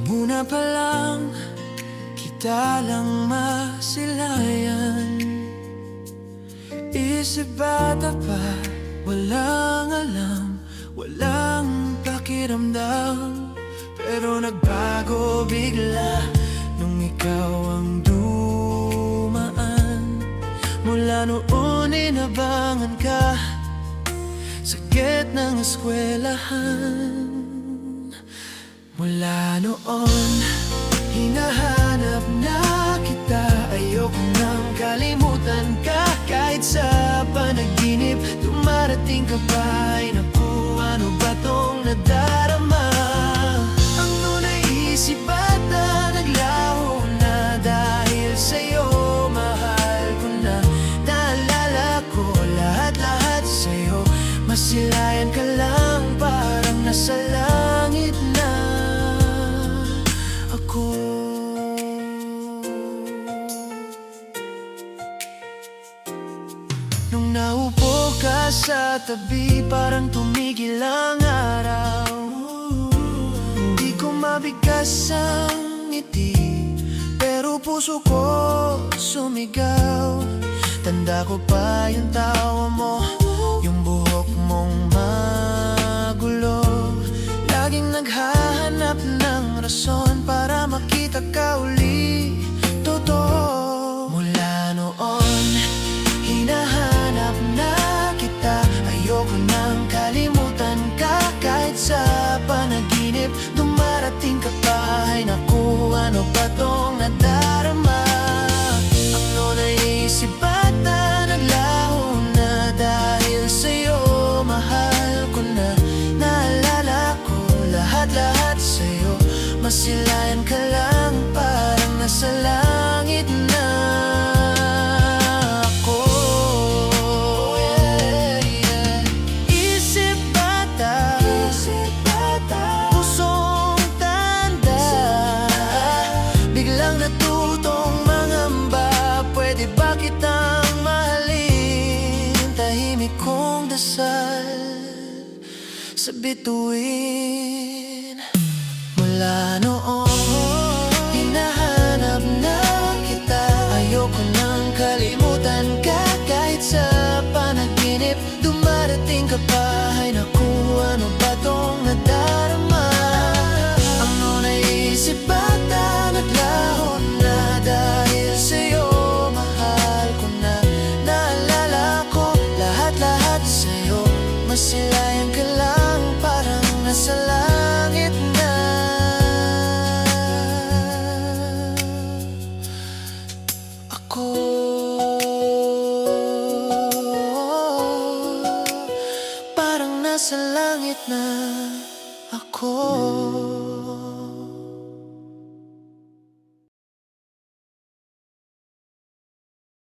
Una pa lang, kita lang masilayan. Isip bata pa, walang alam, walang pakiramdam. Pero nagbago bigla nung ikaw ang dumaan. Mula noon inabangan ka sa gitnang eskwelahan. Mula noon, hinahanap na kita. Ayoko nang kalimutan ka. Kahit sa panaginip, dumarating ka pa. Ay naku, ano ba tong nadarama? Ang naisip bata, naglaho na. Dahil sa'yo, mahal ko na. Naalala ko lahat-lahat sa'yo. Masilayan ka lang, parang nasa langit na ako. Nung naupo ka sa tabi, parang tumigil ang araw. Di ko mabigkas ang ngiti, pero puso ko sumigaw. Tanda ko pa yung tawa mo, yung buhok mong magulo. Laging naghahanap ng rason para makita ka uli. Totoo, mula noon, hinahanap na kita. Ayoko nang kalimutan ka. Kahit sa panaginip, dumarating ka pa. Ay naku, ano ba tong nadarama? Ang naisip bata, naglaho na. Dahil sa'yo, mahal ko na. Naalala ko lahat-lahat sa'yo. Masilayan ka lang, parang nasa langit na ako. Isip bata, pusong tanda. Biglang natutong mangamba. Pwede ba kitang mahalin? Tahimik kong dasal sa bituin. Mula noon, hinahanap na kita. Ayoko nang kalimutan ka. Kahit sa panaginip, dumarating ka pa. Ay naku, ano ba tong nadarama? Ang naisip bata, naglaho na. Dahil sa'yo, mahal ko na. Naalala ko lahat-lahat sa'yo. Masilayan ka lang, parang nasa langit na ako. Parang nasa langit na ako.